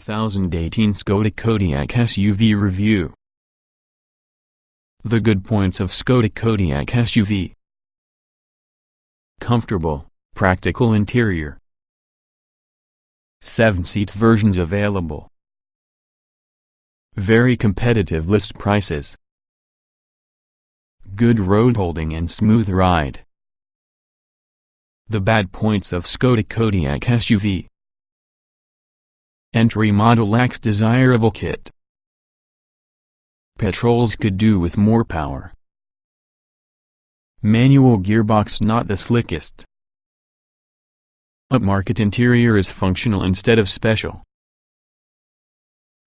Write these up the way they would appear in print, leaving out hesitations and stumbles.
2018 Skoda Kodiaq SUV Review. The good points of Skoda Kodiaq SUV: comfortable, practical interior. 7-seat versions available. Very competitive list prices. Good road holding and smooth ride. The bad points of Skoda Kodiaq SUV: entry model lacks desirable kit. Petrols could do with more power. Manual gearbox not the slickest. Upmarket interior is functional instead of special.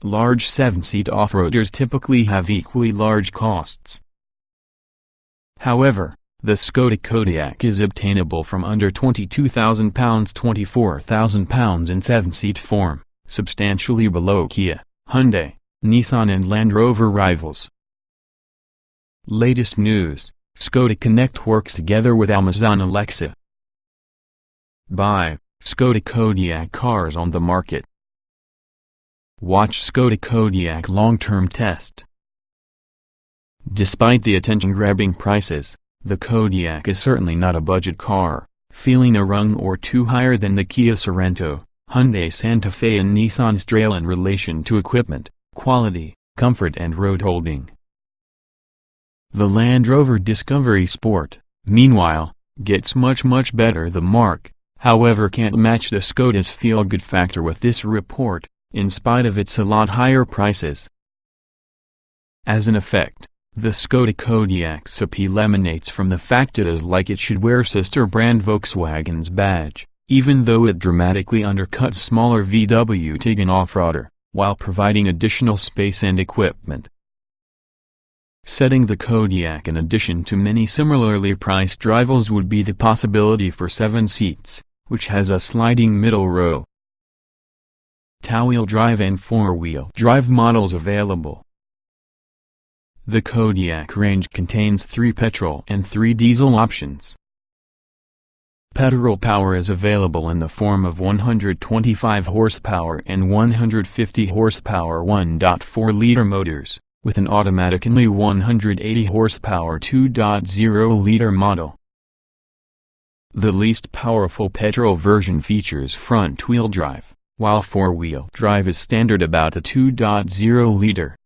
Large 7-seat off-roaders typically have equally large costs. However, the Skoda Kodiaq is obtainable from under £22,000, £24,000 in 7-seat form, substantially below Kia, Hyundai, Nissan and Land Rover rivals. Latest news: Skoda Connect works together with Amazon Alexa. Buy Skoda Kodiaq cars on the market. Watch Skoda Kodiaq long-term test. Despite the attention-grabbing prices, the Kodiaq is certainly not a budget car, feeling a rung or two higher than the Kia Sorento, Hyundai Santa Fe and Nissan Strail in relation to equipment, quality, comfort and road holding. The Land Rover Discovery Sport, meanwhile, gets much better. The mark, however, can't match the Skoda's feel-good factor with this report, in spite of its a lot higher prices. As an effect, the Skoda Kodiaq's appeal emanates from the fact it is like it should wear sister brand Volkswagen's badge, even though it dramatically undercuts smaller VW Tiguan off-roader, while providing additional space and equipment. Setting the Kodiaq in addition to many similarly priced rivals would be the possibility for 7 seats, which has a sliding middle row. Two-wheel drive and 4-wheel drive models available. The Kodiaq range contains 3 petrol and 3 diesel options. Petrol power is available in the form of 125 horsepower and 150 horsepower 1.4-liter motors, with an automatic and 180 horsepower 2.0-liter model. The least powerful petrol version features front-wheel drive, while 4-wheel drive is standard about the 2.0-liter.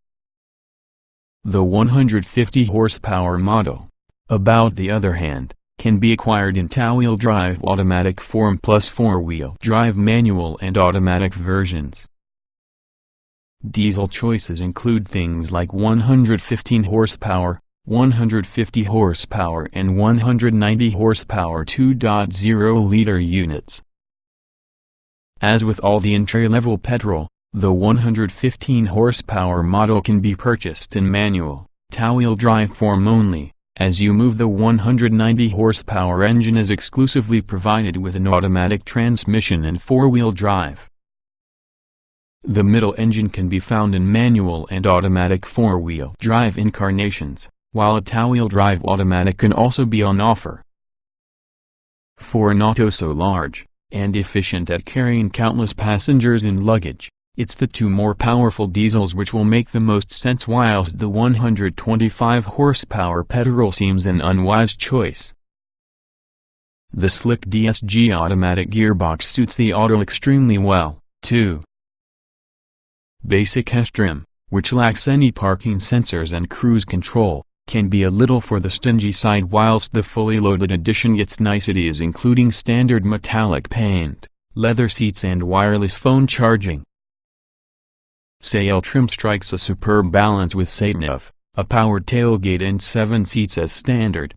The 150 horsepower model, about the other hand, can be acquired in two-wheel drive automatic form plus 4-wheel drive manual and automatic versions. Diesel choices include things like 115 horsepower, 150 horsepower and 190 horsepower 2.0-liter units. As with all the entry-level petrol, the 115 horsepower model can be purchased in manual, two-wheel drive form only, as you move the 190 horsepower engine is exclusively provided with an automatic transmission and 4-wheel drive. The middle engine can be found in manual and automatic 4-wheel drive incarnations, while a two-wheel drive automatic can also be on offer. For an auto so large, and efficient at carrying countless passengers and luggage, it's the 2 more powerful diesels which will make the most sense, whilst the 125 horsepower petrol seems an unwise choice. The slick DSG automatic gearbox suits the Auto extremely well, too. Basic S-trim, which lacks any parking sensors and cruise control, can be a little for the stingy side, whilst the fully loaded edition gets niceties including standard metallic paint, leather seats and wireless phone charging. Sail trim strikes a superb balance with SEAT, a powered tailgate and 7 seats as standard.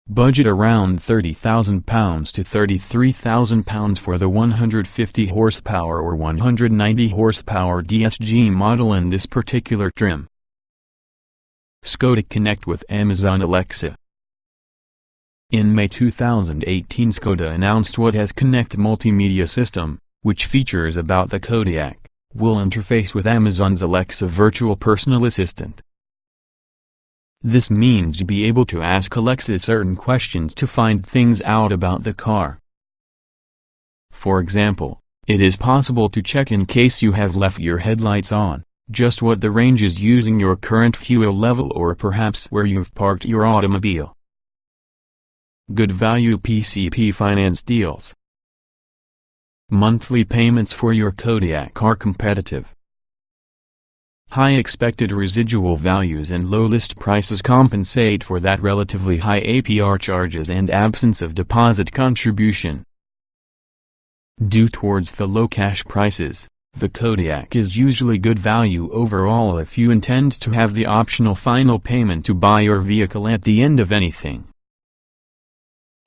Budget around £30,000 to £33,000 for the 150 horsepower or 190 horsepower DSG model in this particular trim. Skoda Connect with Amazon Alexa. In May 2018, Skoda announced what has Connect multimedia system, which features about the Kodiaq, will interface with Amazon's Alexa virtual personal assistant. This means you'll be able to ask Alexa certain questions to find things out about the car. For example, It is possible to check in case you have left your headlights on, just what the range is using your current fuel level or perhaps where you've parked your automobile. Good value PCP finance deals. Monthly payments for your Kodiaq are competitive. High expected residual values and low list prices compensate for that relatively high APR charges and absence of deposit contribution. Due towards the low cash prices, the Kodiaq is usually good value overall if you intend to have the optional final payment to buy your vehicle at the end of anything.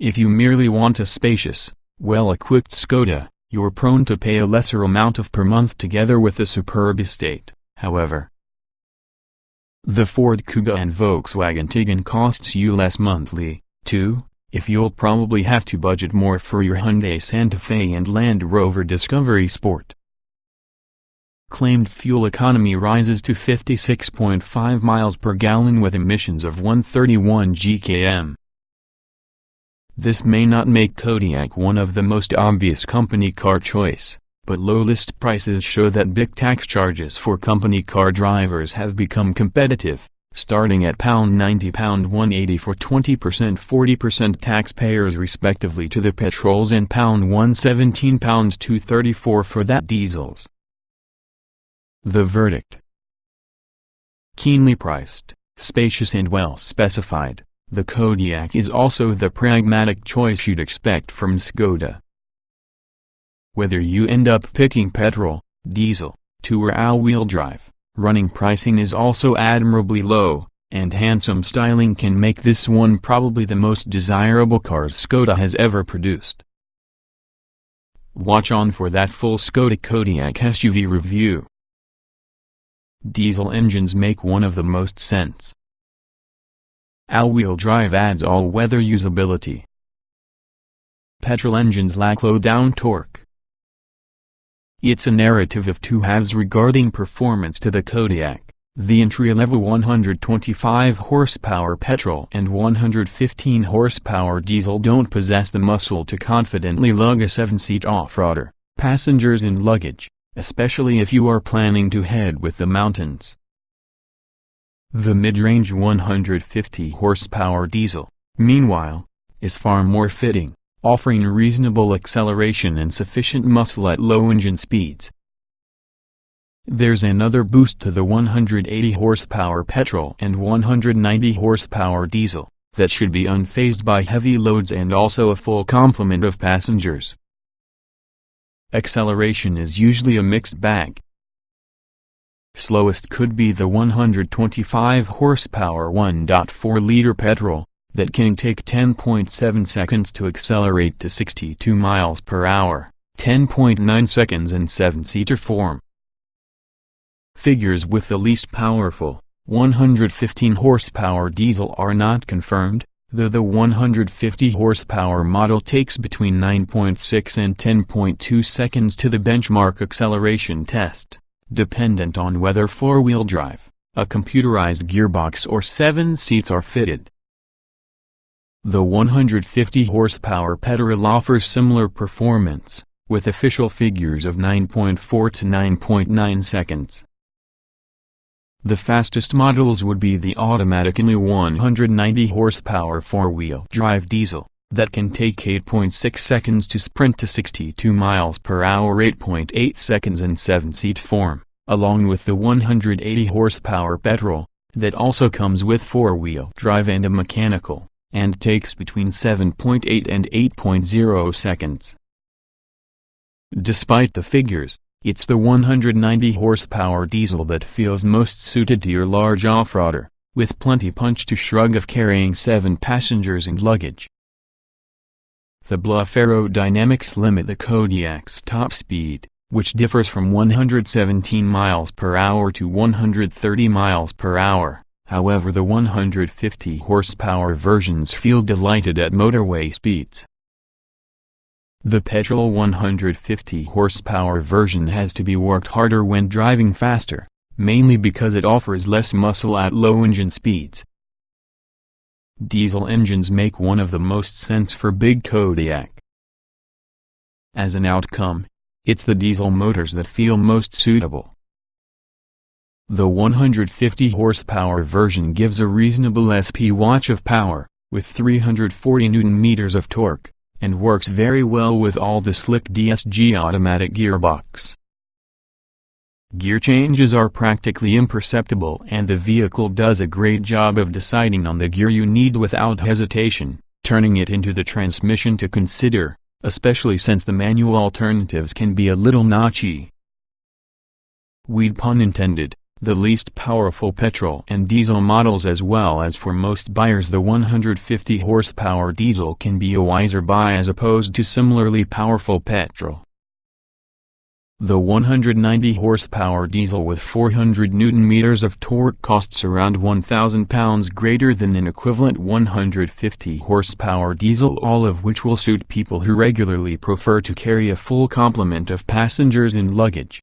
If you merely want a spacious, well-equipped Skoda, you're prone to pay a lesser amount per month together with a superb estate, however. The Ford Kuga and Volkswagen Tiguan costs you less monthly, too, if you'll probably have to budget more for your Hyundai Santa Fe and Land Rover Discovery Sport. Claimed fuel economy rises to 56.5 miles per gallon with emissions of 131 GkM. This may not make Kodiaq one of the most obvious company car choice, but low list prices show that big tax charges for company car drivers have become competitive, starting at £90, £180 for 20%, 40% taxpayers respectively to the petrols and £117, £234 for that diesels. The verdict. Keenly priced, spacious and well specified, the Kodiaq is also the pragmatic choice you'd expect from Skoda. Whether you end up picking petrol, diesel, or all-wheel drive, running pricing is also admirably low, and handsome styling can make this one probably the most desirable car Skoda has ever produced. Watch on for that full Skoda Kodiaq SUV review. Diesel engines make one of the most sense. All-wheel drive adds all-weather usability. Petrol engines lack low-down torque. It's a narrative of two halves regarding performance to the Kodiaq. The entry-level 125 horsepower petrol and 115 horsepower diesel don't possess the muscle to confidently lug a 7-seat off-roader, passengers and luggage, especially if you are planning to head with the mountains. The mid-range 150 horsepower diesel, meanwhile, is far more fitting, offering reasonable acceleration and sufficient muscle at low engine speeds. There's another boost to the 180 horsepower petrol and 190 horsepower diesel, that should be unfazed by heavy loads and also a full complement of passengers. Acceleration is usually a mixed bag. Slowest could be the 125 horsepower 1.4-liter petrol, that can take 10.7 seconds to accelerate to 62 miles per hour, 10.9 seconds in 7-seater form. Figures with the least powerful, 115 horsepower diesel are not confirmed, though the 150 horsepower model takes between 9.6 and 10.2 seconds to the benchmark acceleration test, dependent on whether 4-wheel drive, a computerized gearbox or 7 seats are fitted. The 150 horsepower petrol offers similar performance, with official figures of 9.4 to 9.9 seconds. The fastest models would be the automatically 190 horsepower 4-wheel drive diesel, that can take 8.6 seconds to sprint to 62 miles per hour, 8.8 seconds in 7-seat form, along with the 180 horsepower petrol, that also comes with 4-wheel drive and a mechanical, and takes between 7.8 and 8.0 seconds. Despite the figures, it's the 190 horsepower diesel that feels most suited to your large off-roader, with plenty punch to shrug of carrying 7 passengers and luggage. The bluff aerodynamics limit the Kodiaq's top speed, which differs from 117 miles per hour to 130 miles per hour. However, the 150 horsepower versions feel delighted at motorway speeds. The petrol 150 horsepower version has to be worked harder when driving faster, mainly because it offers less muscle at low engine speeds. Diesel engines make one of the most sense for big Kodiaq. As an outcome, It's the diesel motors that feel most suitable. The 150 horsepower version gives a reasonable SP-watch of power, with 340 Nm of torque, and works very well with all the slick DSG automatic gearbox. Gear changes are practically imperceptible and the vehicle does a great job of deciding on the gear you need without hesitation, turning it into the transmission to consider, especially since the manual alternatives can be a little notchy. We'd pun intended. The least powerful petrol and diesel models, as well as for most buyers the 150 horsepower diesel can be a wiser buy as opposed to similarly powerful petrol. The 190 horsepower diesel with 400 Nm of torque costs around £1,000 greater than an equivalent 150 horsepower diesel, all of which will suit people who regularly prefer to carry a full complement of passengers and luggage.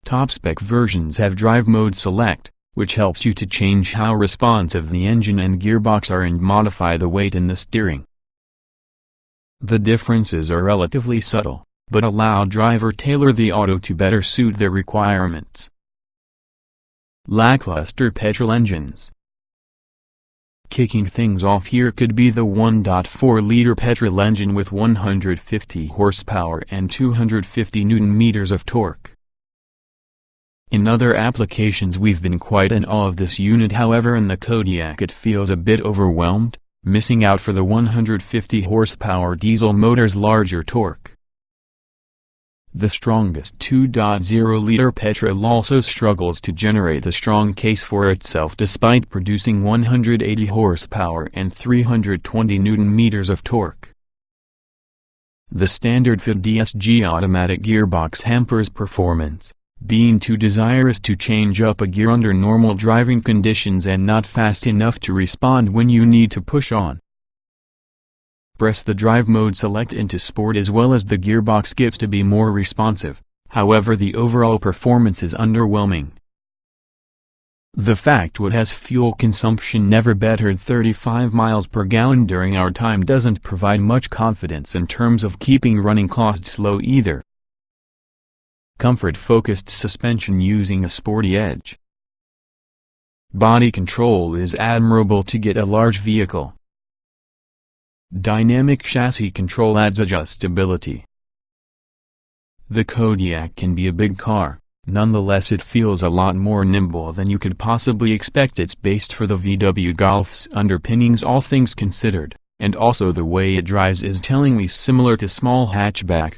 Top-spec versions have Drive Mode Select, which helps you to change how responsive the engine and gearbox are and modify the weight in the steering. The differences are relatively subtle, but allow driver tailor the auto to better suit their requirements. Lackluster petrol engines. Kicking things off here could be the 1.4-liter petrol engine with 150 horsepower and 250 Nm of torque. In other applications we've been quite in awe of this unit, however in the Kodiaq it feels a bit overwhelmed, missing out for the 150 horsepower diesel motor's larger torque. The strongest 2.0-liter petrol also struggles to generate a strong case for itself despite producing 180 horsepower and 320 Nm of torque. The standard fit DSG automatic gearbox hampers performance, being too desirous to change up a gear under normal driving conditions and not fast enough to respond when you need to push on. Press the Drive Mode Select into Sport as well as the gearbox gets to be more responsive, however the overall performance is underwhelming. The fact it has fuel consumption never bettered 35 miles per gallon during our time doesn't provide much confidence in terms of keeping running costs low either. Comfort-focused suspension using a sporty edge. Body control is admirable to get a large vehicle. Dynamic chassis control adds adjustability. The Kodiaq can be a big car, nonetheless it feels a lot more nimble than you could possibly expect. It's based for the VW Golf's underpinnings all things considered, and also the way it drives is tellingly similar to small hatchback.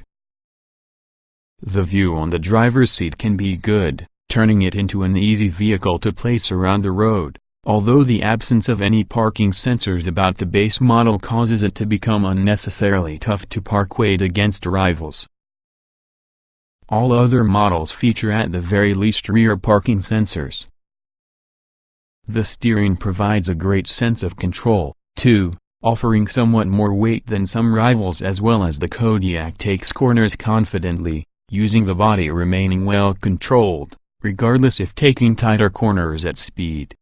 The view on the driver's seat can be good, turning it into an easy vehicle to place around the road, although the absence of any parking sensors about the base model causes it to become unnecessarily tough to park weighed against rivals. All other models feature at the very least rear parking sensors. The steering provides a great sense of control, too, offering somewhat more weight than some rivals, as well as the Kodiaq takes corners confidently, using the body remaining well controlled, regardless if taking tighter corners at speed.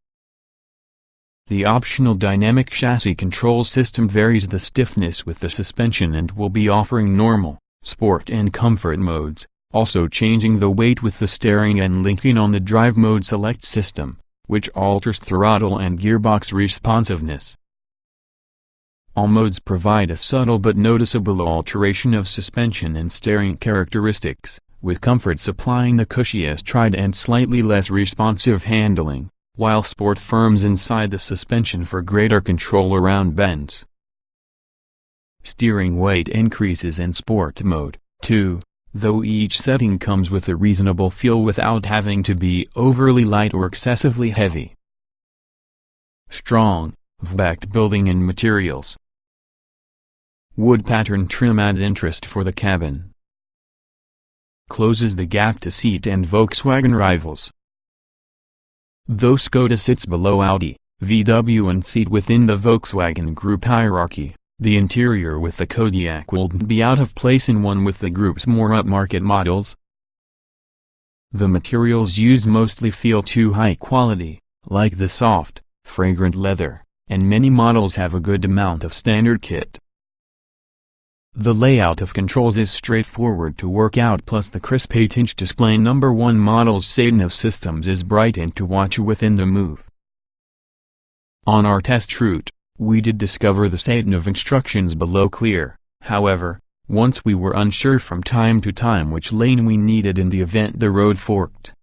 The optional dynamic chassis control system varies the stiffness with the suspension and will be offering normal, sport and comfort modes, also changing the weight with the steering and linking on the Drive Mode Select system, which alters throttle and gearbox responsiveness. All modes provide a subtle but noticeable alteration of suspension and steering characteristics, with comfort supplying the cushiest ride and slightly less responsive handling, while sport firms inside the suspension for greater control around bends. Steering weight increases in sport mode, too, though each setting comes with a reasonable feel without having to be overly light or excessively heavy. Strong, V-backed building and materials. Wood pattern trim adds interest for the cabin. Closes the gap to SEAT and Volkswagen rivals. Though Skoda sits below Audi, VW and SEAT within the Volkswagen Group hierarchy, the interior with the Kodiaq wouldn't be out of place in one with the group's more upmarket models. The materials used mostly feel too high quality, like the soft, fragrant leather, and many models have a good amount of standard kit. The layout of controls is straightforward to work out, plus the crisp 8-inch display. Number 1 model's SEAT of systems is bright and to watch within the move. On our test route, we did discover the SEAT of instructions below clear. However, once we were unsure from time to time which lane we needed in the event the road forked.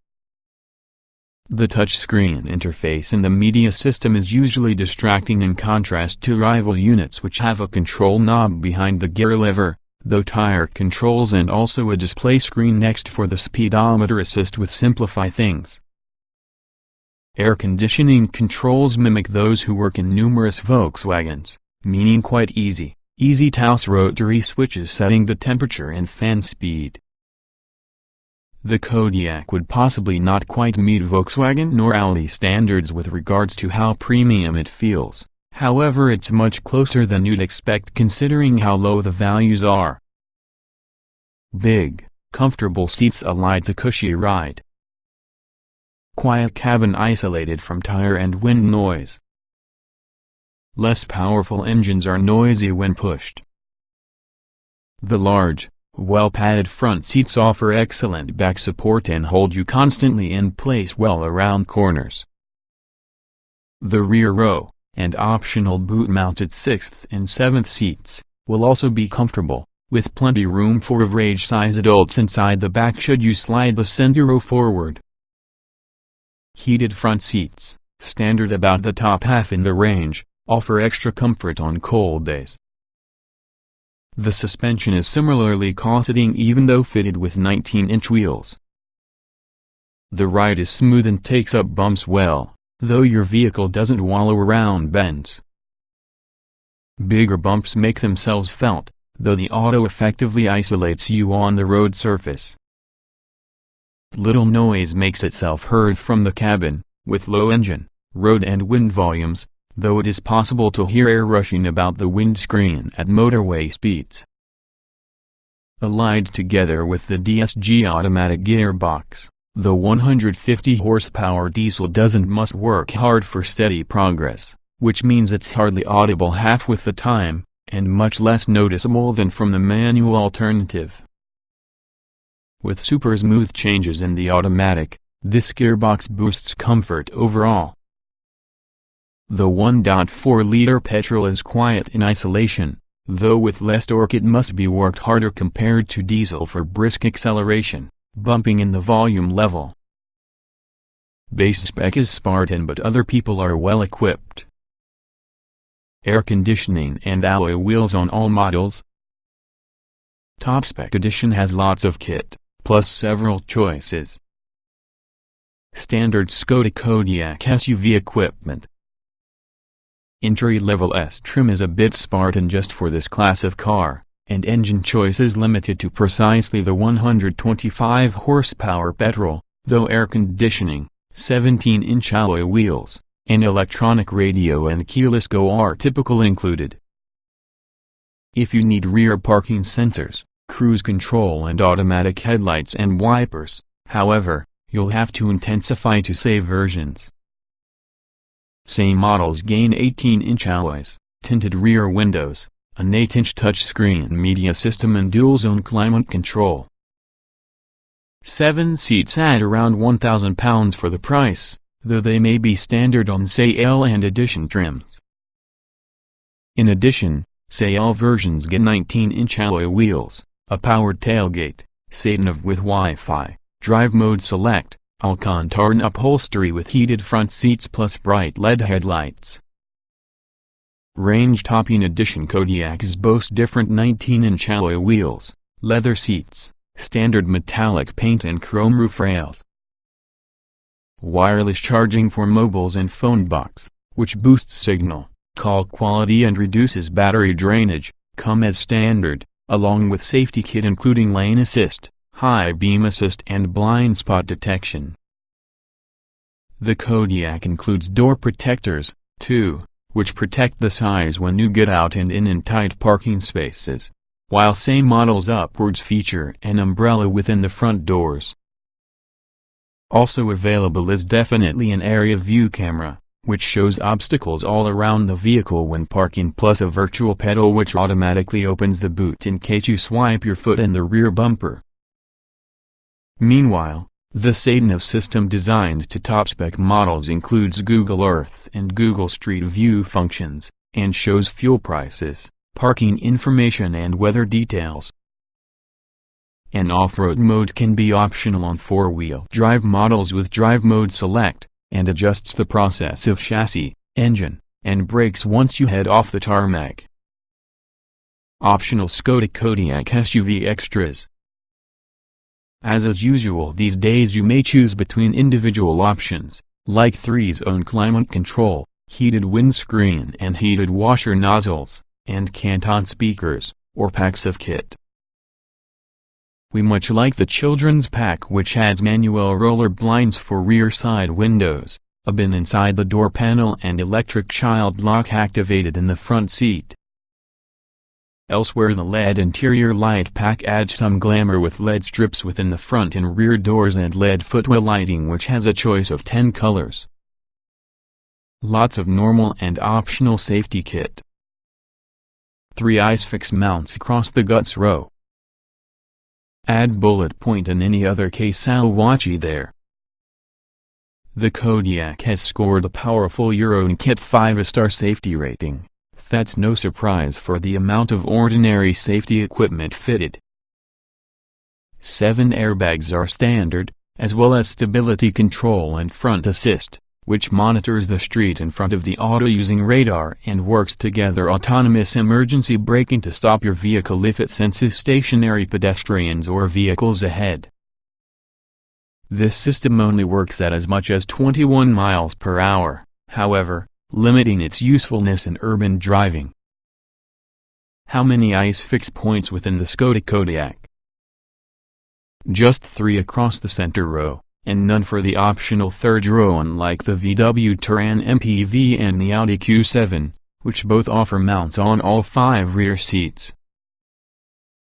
The touchscreen interface in the media system is usually distracting in contrast to rival units which have a control knob behind the gear lever, though tire controls and also a display screen next for the speedometer assist with simplify things. Air conditioning controls mimic those who work in numerous Volkswagens, meaning quite easy to house rotary switches setting the temperature and fan speed. The Kodiaq would possibly not quite meet Volkswagen nor Audi standards with regards to how premium it feels, however it's much closer than you'd expect considering how low the values are. Big, comfortable seats allied to cushy ride. Quiet cabin isolated from tire and wind noise. Less powerful engines are noisy when pushed. The large, well-padded front seats offer excellent back support and hold you constantly in place well around corners. The rear row, and optional boot-mounted 6th and 7th seats, will also be comfortable, with plenty room for average-size adults inside the back should you slide the center row forward. Heated front seats, standard about the top half in the range, offer extra comfort on cold days. The suspension is similarly cosseting even though fitted with 19-inch wheels. The ride is smooth and takes up bumps well, though your vehicle doesn't wallow around bends. Bigger bumps make themselves felt, though the auto effectively isolates you on the road surface. Little noise makes itself heard from the cabin, with low engine, road and wind volumes, though it is possible to hear air rushing about the windscreen at motorway speeds. Allied together with the DSG automatic gearbox, the 150 horsepower diesel must work hard for steady progress, which means it's hardly audible half with the time, and much less noticeable than from the manual alternative. With super smooth changes in the automatic, this gearbox boosts comfort overall. The 1.4-liter petrol is quiet in isolation, though with less torque it must be worked harder compared to diesel for brisk acceleration, bumping in the volume level. Base spec is Spartan but other people are well equipped. Air conditioning and alloy wheels on all models. Top spec edition has lots of kit, plus several choices. Standard Skoda Kodiaq SUV equipment. Entry-level S trim is a bit Spartan just for this class of car, and engine choice is limited to precisely the 125 horsepower petrol, though air conditioning, 17-inch alloy wheels, an electronic radio and keyless go are typical included. If you need rear parking sensors, cruise control and automatic headlights and wipers, however, you'll have to intensify to save versions. Same models gain 18-inch alloys, tinted rear windows, an 8-inch touchscreen media system and dual-zone climate control. 7 seats at around £1,000 for the price, though they may be standard on sale and edition trims. In addition, sale versions get 19-inch alloy wheels, a powered tailgate, SEAT with Wi-Fi, drive mode select, Alcantara upholstery with heated front seats plus bright LED headlights. Range-topping edition Kodiaqs boast different 19-inch alloy wheels, leather seats, standard metallic paint and chrome roof rails. Wireless charging for mobiles and phone box, which boosts signal, call quality and reduces battery drainage, come as standard, along with safety kit including lane assist, high beam assist and blind spot detection. The Kodiaq includes door protectors, too, which protect the sides when you get out and in tight parking spaces, while same models upwards feature an umbrella within the front doors. Also available is definitely an area view camera, which shows obstacles all around the vehicle when parking, plus a virtual pedal which automatically opens the boot in case you swipe your foot in the rear bumper. Meanwhile, the SEAT nav system designed to top-spec models includes Google Earth and Google Street View functions, and shows fuel prices, parking information and weather details. An off-road mode can be optional on four-wheel drive models with Drive Mode Select, and adjusts the process of chassis, engine, and brakes once you head off the tarmac. Optional Skoda Kodiaq SUV extras. As is usual these days, you may choose between individual options, like 3-zone climate control, heated windscreen and heated washer nozzles, and Canton speakers, or packs of kit. We much like the children's pack, which adds manual roller blinds for rear side windows, a bin inside the door panel and electric child lock activated in the front seat. Elsewhere, the LED interior light pack adds some glamour with LED strips within the front and rear doors and LED footwell lighting, which has a choice of 10 colors. Lots of normal and optional safety kit. 3 ISOFIX mounts across the guts row. Add bullet point and any other case watchy there. The Kodiaq has scored a powerful Euro NCAP 5-star safety rating. That's no surprise for the amount of ordinary safety equipment fitted. 7 airbags are standard, as well as stability control and front assist, which monitors the street in front of the auto using radar and works together autonomous emergency braking to stop your vehicle if it senses stationary pedestrians or vehicles ahead. This system only works at as much as 21 miles per hour, however, limiting its usefulness in urban driving. How many ISOFIX points within the Skoda Kodiaq? Just 3 across the center row, and none for the optional third row, unlike the VW Touran MPV and the Audi Q7, which both offer mounts on all 5 rear seats.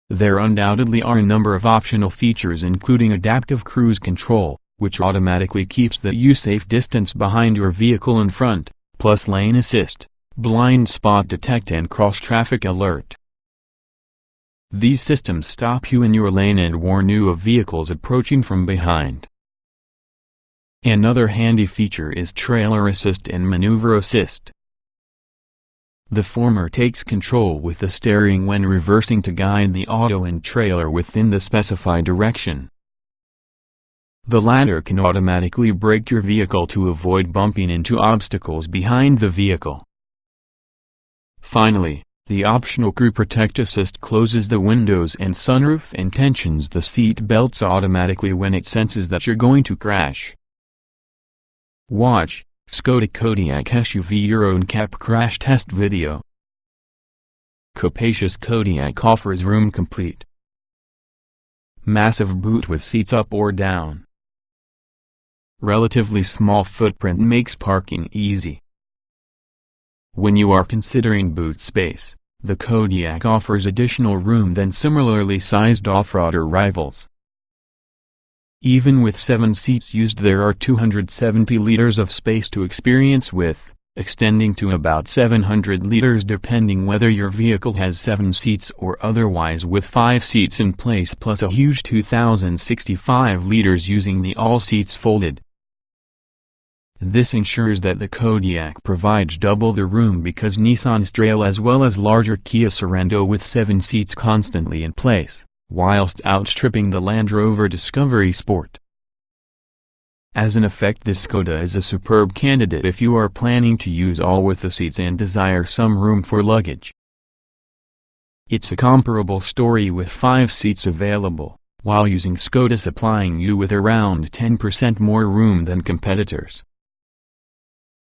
There undoubtedly are a number of optional features, including adaptive cruise control, which automatically keeps the safe distance behind your vehicle in front, plus lane assist, blind spot detect and cross-traffic alert. These systems stop you in your lane and warn you of vehicles approaching from behind. Another handy feature is trailer assist and maneuver assist. The former takes control with the steering when reversing to guide the auto and trailer within the specified direction. The latter can automatically brake your vehicle to avoid bumping into obstacles behind the vehicle. Finally, the optional Crew Protect Assist closes the windows and sunroof and tensions the seat belts automatically when it senses that you're going to crash. Watch Skoda Kodiaq SUV Euro NCAP crash test video. Capacious Kodiaq offers room complete. Massive boot with seats up or down. Relatively small footprint makes parking easy. When you are considering boot space, the Kodiaq offers additional room than similarly sized off-roader rivals. Even with 7 seats used, there are 270 liters of space to experience with, extending to about 700 liters depending whether your vehicle has 7 seats or otherwise, with 5 seats in place plus a huge 2065 liters using the all seats folded. This ensures that the Kodiaq provides double the room because Nissan's Trail as well as larger Kia Sorento with 7 seats constantly in place, whilst outstripping the Land Rover Discovery Sport. As an effect, this Skoda is a superb candidate if you are planning to use all with the seats and desire some room for luggage. It's a comparable story with 5 seats available, while using Skoda supplying you with around 10% more room than competitors.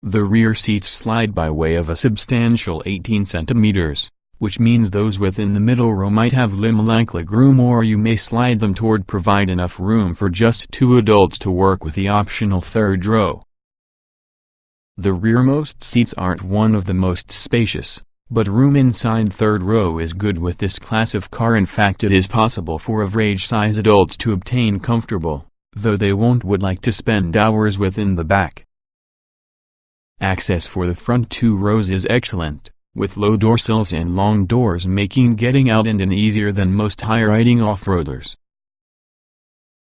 The rear seats slide by way of a substantial 18 centimeters, which means those within the middle row might have limo-like legroom, or you may slide them toward provide enough room for just 2 adults to work with the optional third row. The rearmost seats aren't one of the most spacious, but room inside third row is good with this class of car. In fact, it is possible for average-size adults to obtain comfortable, though they would like to spend hours within the back. Access for the front 2 rows is excellent, with low door sills and long doors making getting out and in easier than most high-riding off-roaders.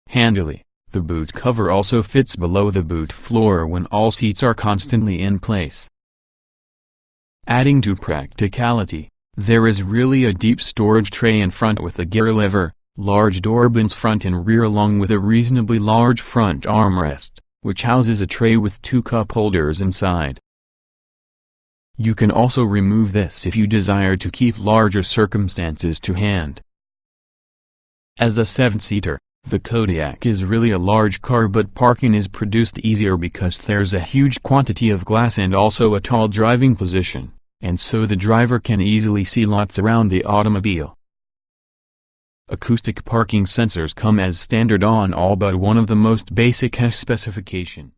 Handily, the boot cover also fits below the boot floor when all seats are constantly in place. Adding to practicality, there is really a deep storage tray in front with a gear lever, large door bins front and rear along with a reasonably large front armrest, which houses a tray with 2 cup holders inside. You can also remove this if you desire to keep larger circumstances to hand. As a 7-seater, the Kodiaq is really a large car, but parking is produced easier because there's a huge quantity of glass and also a tall driving position, and so the driver can easily see lots around the automobile. Acoustic parking sensors come as standard on all but one of the most basic specification.